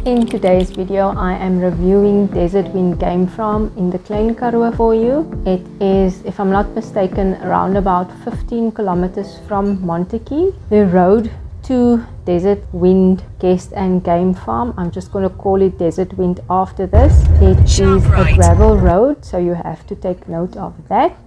In today's video, I am reviewing Desert Wind Game Farm in the Klein Karoo for you. It is, if I'm not mistaken, around about 15 kilometers from Montetjie. The road to Desert Wind Guest and Game Farm, I'm just going to call it Desert Wind after this. It is a gravel road, so you have to take note of that.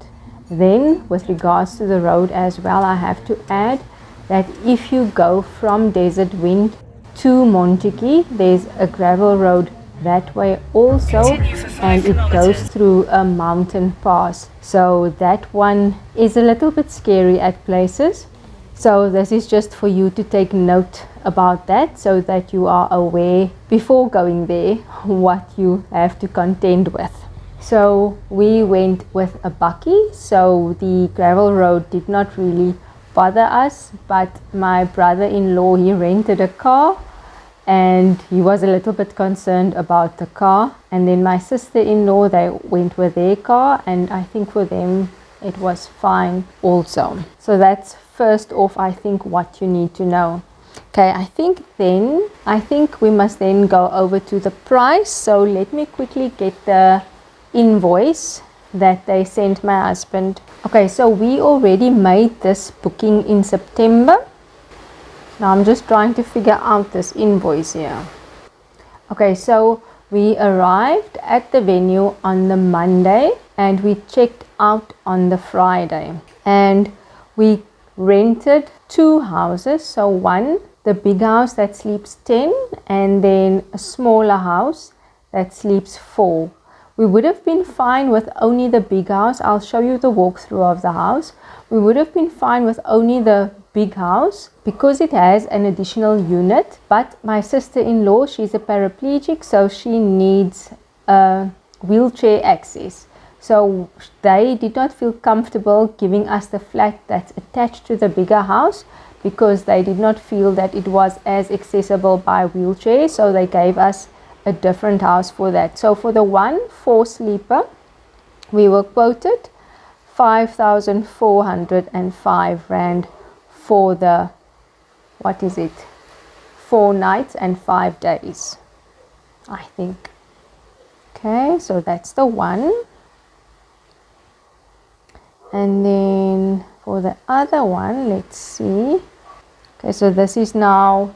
Then, with regards to the road as well, I have to add that if you go from Desert Wind to Montetjie, there's a gravel road that way also, and it goes through a mountain pass. So that one is a little bit scary at places. So this is just for you to take note about that, so that you are aware before going there what you have to contend with. So we went with a bakkie, so the gravel road did not really bother us, but my brother-in-law, he rented a car and he was a little bit concerned about the car. And then my sister-in-law, they went with their car, and I think for them it was fine also. So that's first off, I think, what you need to know. Okay, I think we must then go over to the price. So let me quickly get the invoice that they sent my husband. Okay, so we already made this booking in September. Now I'm just trying to figure out this invoice here. Okay, so we arrived at the venue on the Monday and we checked out on the Friday, and we rented two houses. So one, the big house that sleeps 10, and then a smaller house that sleeps 4. We would have been fine with only the big house. I'll show you the walkthrough of the house. We would have been fine with only the big house because it has an additional unit. But my sister-in-law, she's a paraplegic, so she needs a wheelchair access. So they did not feel comfortable giving us the flat that's attached to the bigger house because they did not feel that it was as accessible by wheelchair. So they gave us a different house for that. So for the 4 sleeper, we were quoted 5,405 Rand for the, 4 nights and 5 days, I think. Okay, so that's the one. And then for the other one, let's see. Okay, so this is now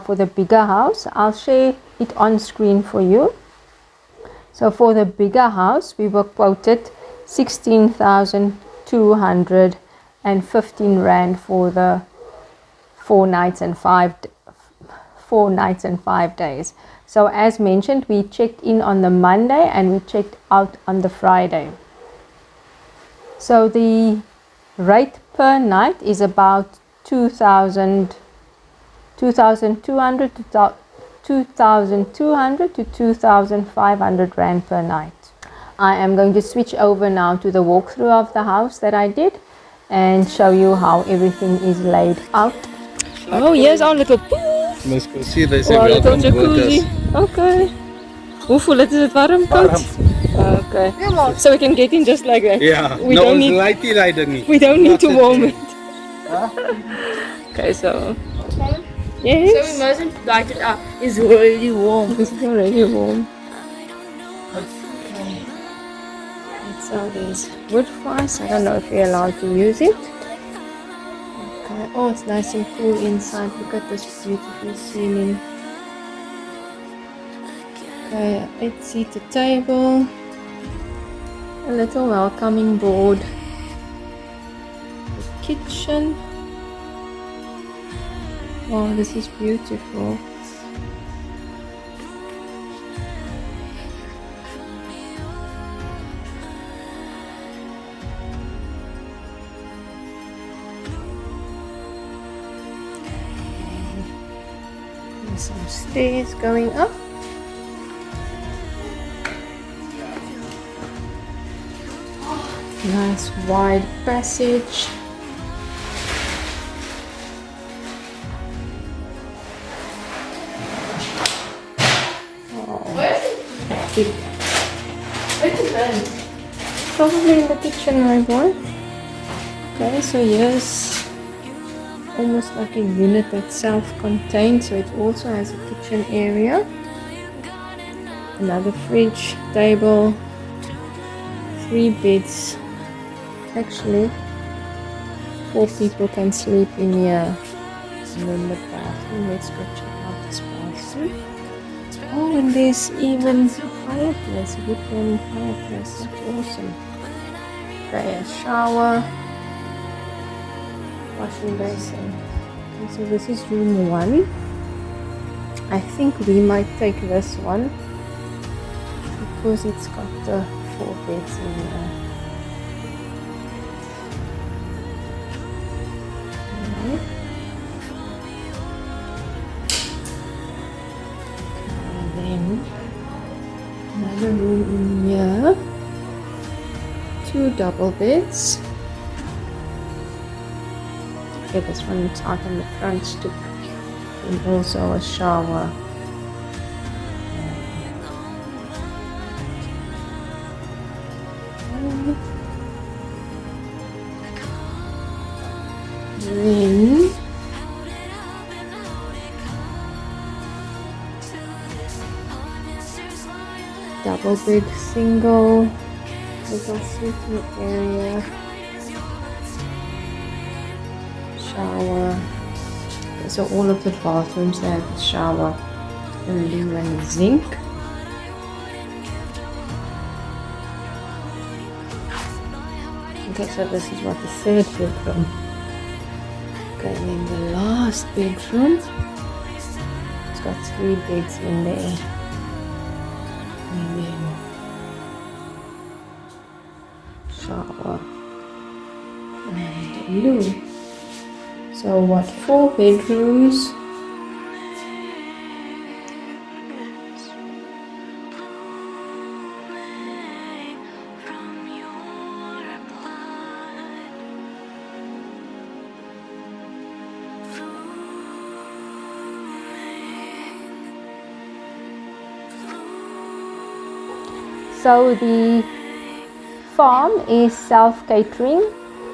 for the bigger house. I'll share it on screen for you. So for the bigger house, we were quoted 16,215 Rand for the 4 nights and 5 days. So as mentioned, we checked in on the Monday and we checked out on the Friday. So the rate per night is about 2,200 to 2,500 Rand per night. I am going to switch over now to the walkthrough of the house that I did and show you how everything is laid out. Oh, here's our little pool. Must go see, they say Our little welcome jacuzzi. workers. Okay. Hoe voel het? Is het warm? Koud? Okay. So we can get in just like that. Yeah, We don't need to warm it. Okay, so. Yes. So we mustn't light it up. It's really warm. It's already warm. So there's wood for us. I don't know if we're allowed to use it. Okay. Oh, it's nice and cool inside. Look at this beautiful ceiling. Okay, a 8-seater table. A little welcoming board. The kitchen. Oh, this is beautiful. There's some stairs going up. Nice wide passage. Probably in the kitchen, my boy. Okay, so here's almost like a unit that's self-contained, so it also has a kitchen area. Another fridge, table, 3 beds. Actually, 4 people can sleep in here. And then the bathroom, let's go check out this bathroom. Oh, and there's even a fireplace, a wood burning fireplace. That's awesome. Okay, a shower, washing basin. Okay, so this is room 1. I think we might take this one because it's got the 4 beds in there. Okay. And then another room in here. 2 double beds. Okay, this one is out on the front stoop. And also a shower. Then double bed, single, little sleeping area, shower. So all of the bathrooms they have a shower, a loo and a zinc. Okay, so this is what the third bedroom. Okay, and then the last bedroom, it's got 3 beds in there. And then shower and a loo. So what, 4 bedrooms, so the farm is self-catering.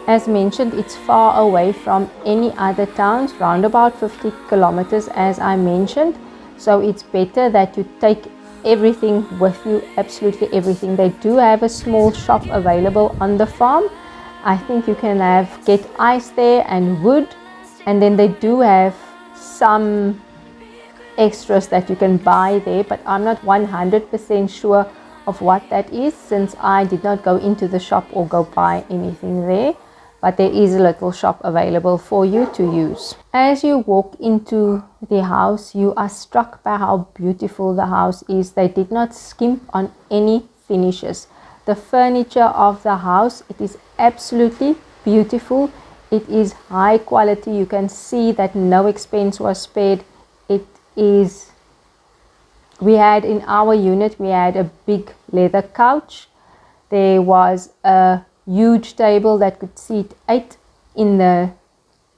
As mentioned, it's far away from any other towns, round about 50 kilometers as I mentioned. So it's better that you take everything with you, absolutely everything. They do have a small shop available on the farm. I think you can get ice there and wood, and then they do have some extras that you can buy there, but I'm not 100% sure of what that is since I did not go into the shop or go buy anything there. But there is a little shop available for you to use. As you walk into the house, you are struck by how beautiful the house is. They did not skimp on any finishes. The furniture of the house, it is absolutely beautiful. It is high quality. You can see that no expense was spared. We had in our unit, we had a big leather couch. There was a huge table that could seat 8 in the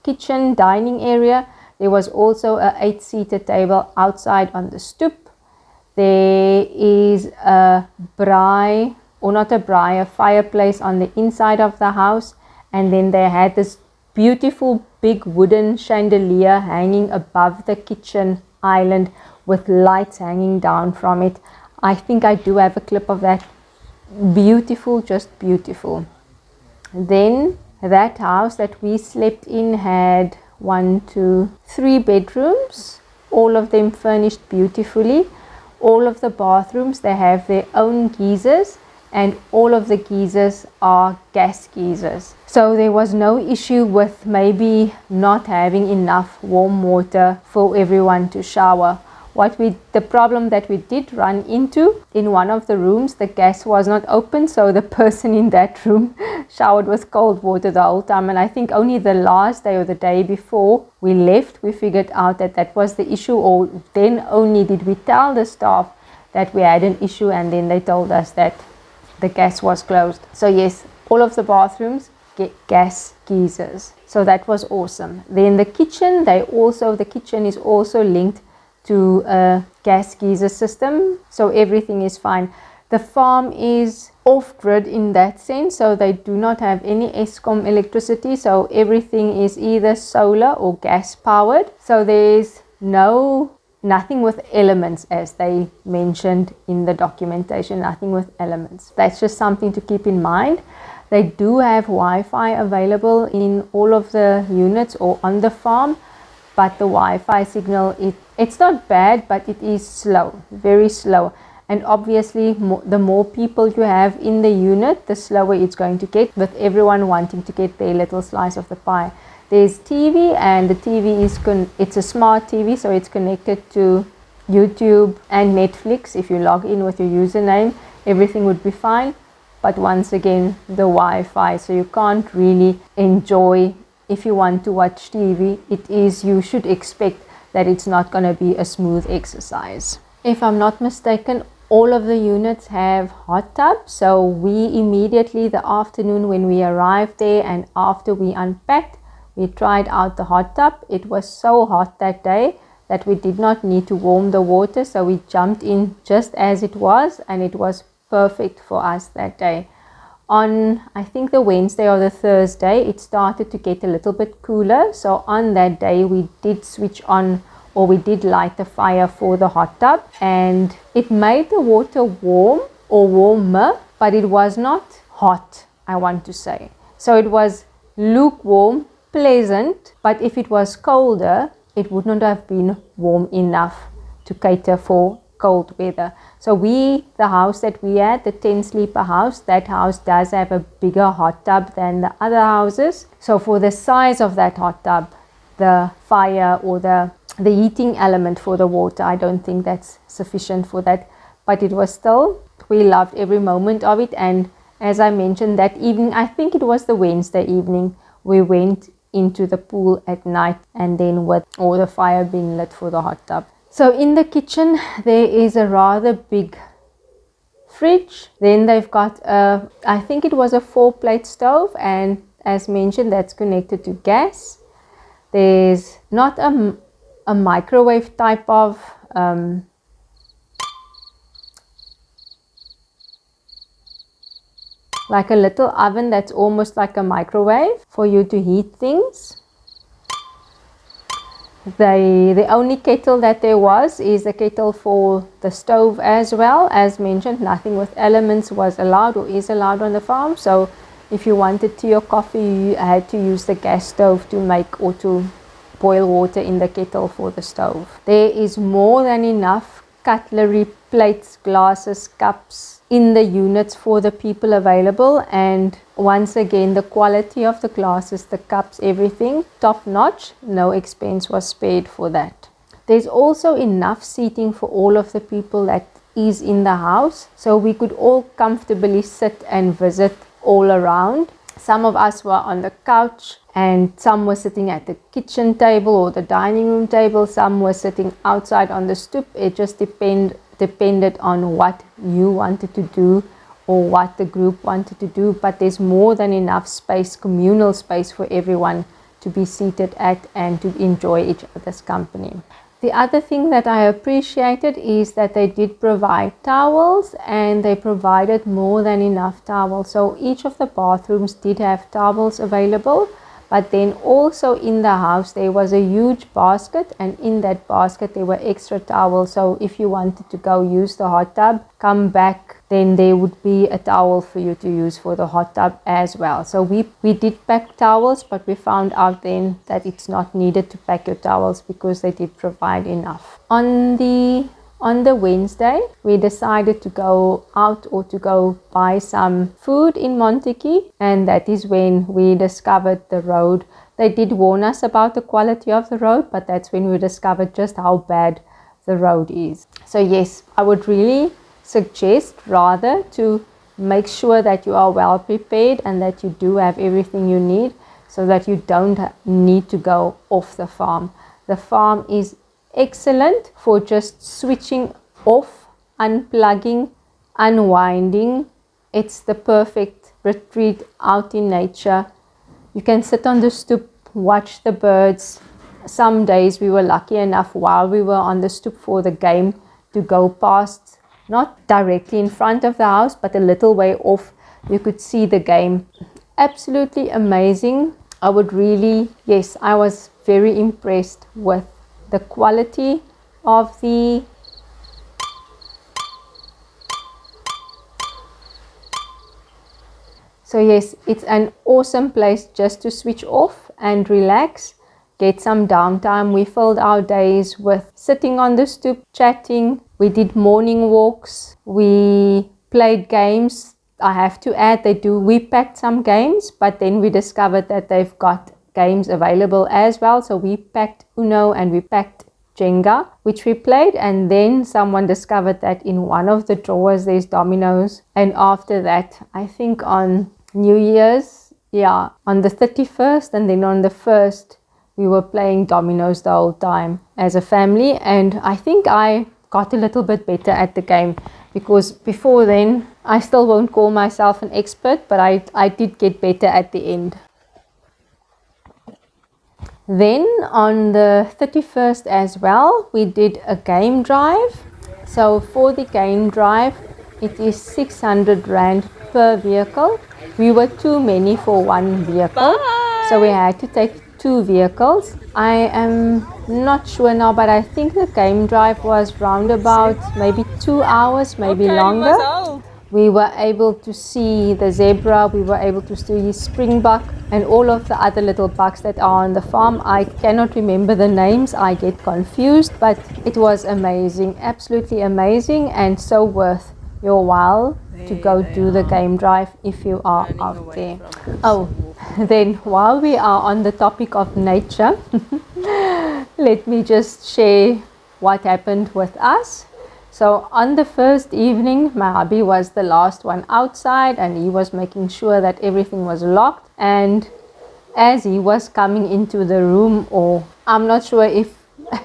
kitchen dining area. There was also a 8-seater table outside on the stoop. There is a fireplace on the inside of the house, and then they had this beautiful big wooden chandelier hanging above the kitchen island with lights hanging down from it. I think I do have a clip of that. Beautiful, just beautiful. Then that house that we slept in had 3 bedrooms, all of them furnished beautifully. All of the bathrooms, they have their own geysers, and all of the geysers are gas geysers. So there was no issue with maybe not having enough warm water for everyone to shower. The problem that we did run into in one of the rooms, the gas was not open, so the person in that room showered with cold water the whole time. And I think only the last day or the day before we left, we figured out that was the issue, or then only did we tell the staff that we had an issue, and then they told us that the gas was closed. So yes, all of the bathrooms get gas geysers. So that was awesome. Then the kitchen, the kitchen is also linked to a gas geyser system, so everything is fine. The farm is off-grid in that sense, so they do not have any Eskom electricity, so everything is either solar or gas powered. So there's no nothing with elements, as they mentioned in the documentation, nothing with elements. That's just something to keep in mind. They do have Wi-Fi available in all of the units or on the farm, but the Wi-Fi signal, it's not bad, but it is slow, very slow. And obviously, the more people you have in the unit, the slower it's going to get, with everyone wanting to get their little slice of the pie. There's TV, and the TV it's a smart TV, so it's connected to YouTube and Netflix. If you log in with your username, everything would be fine. But once again, the Wi-Fi, so you can't really enjoy. If you want to watch TV, you should expect that it's not going to be a smooth exercise. If I'm not mistaken, all of the units have hot tubs. So we immediately, the afternoon when we arrived there and after we unpacked, we tried out the hot tub. It was so hot that day that we did not need to warm the water. So we jumped in just as it was, and it was perfect for us that day. On, I think, the Wednesday or the Thursday, it started to get a little bit cooler. So on that day, we did switch on, or we did light the fire for the hot tub, and it made the water warm or warmer, but it was not hot, I want to say. So it was lukewarm, pleasant, but if it was colder, it would not have been warm enough to cater for cold weather. So the house that we had, the 10 sleeper house, that house does have a bigger hot tub than the other houses. So for the size of that hot tub, the fire or the heating element for the water, I don't think that's sufficient for that. But it was still, we loved every moment of it. And as I mentioned, that evening, I think it was the Wednesday evening, we went into the pool at night, and then with all the fire being lit for the hot tub. So in the kitchen, there is a rather big fridge. Then they've got I think it was a 4-plate stove, and as mentioned, that's connected to gas. There's not a microwave type of like a little oven that's almost like a microwave for you to heat things. The only kettle that there was is a kettle for the stove as well. As mentioned, nothing with elements was allowed or is allowed on the farm. So if you wanted tea or coffee, you had to use the gas stove to make or to boil water in the kettle for the stove. There is more than enough cutlery, plates, glasses, cups in the units for the people available. And once again, the quality of the glasses, the cups, everything top notch. No expense was spared for that. There's also enough seating for all of the people that is in the house, so we could all comfortably sit and visit all around. Some of us were on the couch, and some were sitting at the kitchen table or the dining room table. Some were sitting outside on the stoop. It just depended on what you wanted to do or what the group wanted to do. But there's more than enough space, communal space, for everyone to be seated at and to enjoy each other's company. The other thing that I appreciated is that they did provide towels, and they provided more than enough towels. So each of the bathrooms did have towels available, but then also in the house there was a huge basket, and in that basket there were extra towels. So if you wanted to go use the hot tub, come back, then there would be a towel for you to use for the hot tub as well. So we did pack towels, but we found out then that it's not needed to pack your towels because they did provide enough. On the Wednesday, we decided to go out or to go buy some food in Montague, and that is when we discovered the road. They did warn us about the quality of the road, but that's when we discovered just how bad the road is. So yes, I would really suggest rather to make sure that you are well prepared and that you do have everything you need, so that you don't need to go off the farm. The farm is excellent for just switching off, unplugging, unwinding. It's the perfect retreat out in nature. You can sit on the stoop, watch the birds. Some days we were lucky enough while we were on the stoop for the game to go past, not directly in front of the house, but a little way off. You could see the game. Absolutely amazing. I was very impressed with the quality of the So yes, it's an awesome place just to switch off and relax, get some downtime. We filled our days with sitting on the stoop, chatting. We did morning walks. We played games. I have to add, we packed some games, but then we discovered that they've got games available as well. So we packed Uno and we packed Jenga, which we played, and then someone discovered that in one of the drawers there's dominoes. And after that, I think on New Year's, on the 31st and then on the 1st, we were playing dominoes the whole time as a family. And I think I got a little bit better at the game, because before then, I still won't call myself an expert, but I did get better at the end. Then on the 31st as well, we did a game drive. So for the game drive, it is 600 Rand per vehicle. We were too many for one vehicle. So we had to take 2 vehicles. I am not sure now, but I think the game drive was round about maybe 2 hours, maybe longer. We were able to see the zebra, we were able to see springbuck and all of the other little bucks that are on the farm. I cannot remember the names, I get confused, but it was amazing, absolutely amazing, and so worth your while to go do the game drive if you are out there. Oh, then while we are on the topic of nature, let me just share what happened with us. So on the first evening, my hubby was the last one outside and he was making sure that everything was locked. And as he was coming into the room, or I'm not sure if,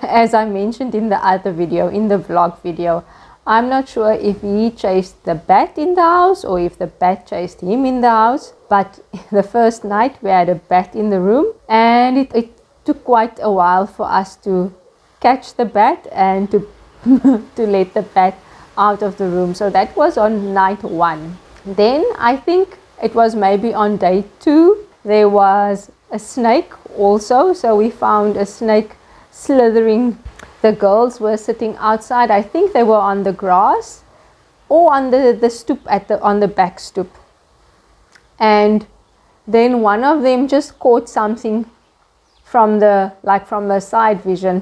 as I mentioned in the other video, in the vlog video, I'm not sure if he chased the bat in the house or if the bat chased him in the house. But the first night we had a bat in the room, and it took quite a while for us to catch the bat and to let the bat out of the room. So that was on night 1. Then I think it was maybe on day 2, there was a snake also. So we found a snake slithering. The girls were sitting outside. I think they were on the grass or on the stoop, on the back stoop. And then one of them just caught something from the side vision.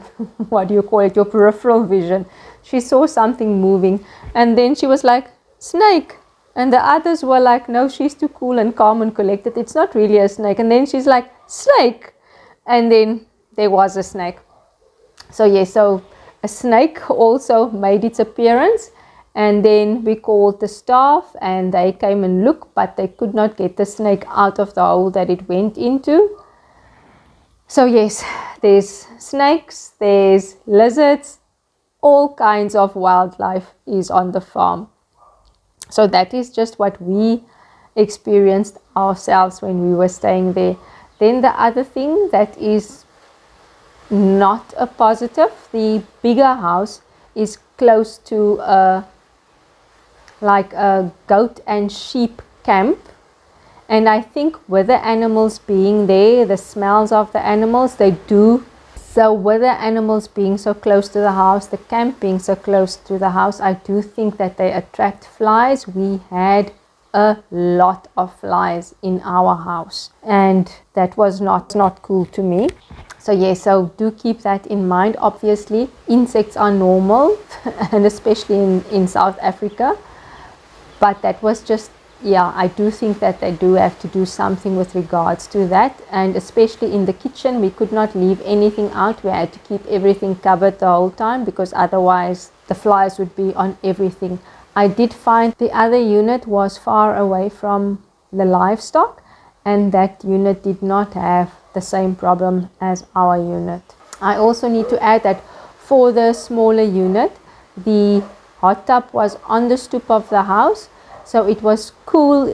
What do you call it? Your peripheral vision. She saw something moving, and then she was like, snake. And the others were like, no, she's too cool and calm and collected. It's not really a snake. And then she's like, snake. And then there was a snake. So yes, so a snake also made its appearance, and then we called the staff and they came and looked, but they could not get the snake out of the hole that it went into. So yes, there's snakes, there's lizards, all kinds of wildlife is on the farm. So that is just what we experienced ourselves when we were staying there. Then the other thing that is not a positive, the bigger house is close to a goat and sheep camp. And I think with the animals being there, the smells of the animals, they do. So with the animals being so close to the house, the camp being so close to the house, I do think that they attract flies. We had a lot of flies in our house, and that was not cool to me. So yes, so do keep that in mind. Obviously, insects are normal, and especially in South Africa. But that was just, I do think that they do have to do something with regards to that. And especially in the kitchen, we could not leave anything out. We had to keep everything covered the whole time, because otherwise the flies would be on everything. I did find the other unit was far away from the livestock, and that unit did not have the same problem as our unit. I also need to add that for the smaller unit, the hot tub was on the stoop of the house, so it was cool,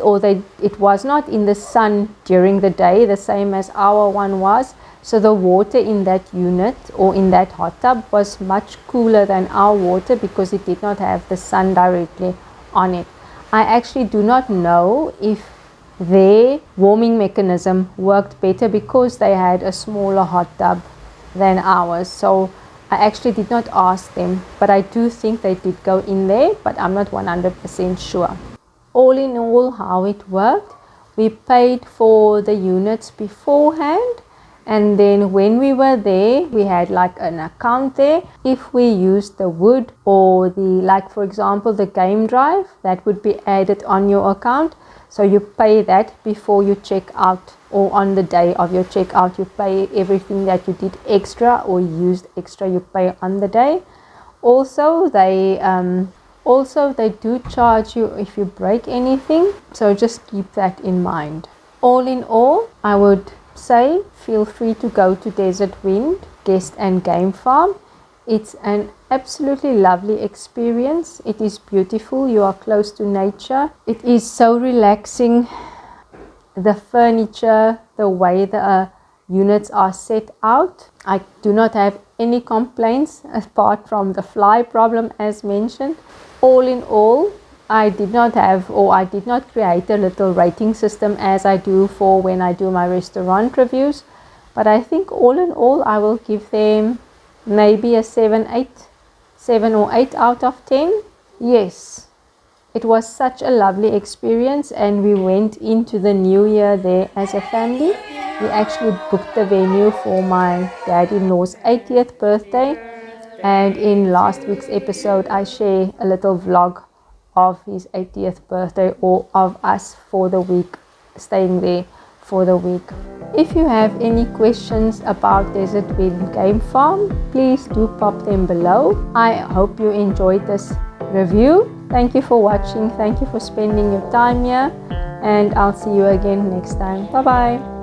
it was not in the sun during the day, the same as our one was. So the water in that unit or in that hot tub was much cooler than our water, because it did not have the sun directly on it. I actually do not know if their warming mechanism worked better because they had a smaller hot tub than ours. So I actually did not ask them, but I do think they did go in there, but I'm not 100% sure. All in all, how it worked, we paid for the units beforehand, and then when we were there, we had like an account there. If we used the wood or like for example the game drive, that would be added on your account. So you pay that before you check out, or on the day of your checkout, you pay everything that you did extra or used extra, you pay on the day. Also they do charge you if you break anything, so just keep that in mind. All in all, I would say feel free to go to Desert Wind Guest and Game Farm. It's an absolutely lovely experience. It is beautiful. You are close to nature. It is so relaxing. The furniture, the way the units are set out, I do not have any complaints apart from the fly problem as mentioned. All in all, I did not create a little rating system as I do for when I do my restaurant reviews, but I think all in all I will give them maybe a 7 or 8 out of 10. Yes, it was such a lovely experience, and we went into the new year there as a family. We actually booked the venue for my dad-in-law's 80th birthday, and in last week's episode I share a little vlog of his 80th birthday, or of us for the week, staying there for the week. If you have any questions about Desert Wind Game Farm, please do pop them below. I hope you enjoyed this review. Thank you for watching. Thank you for spending your time here, and I'll see you again next time. Bye bye.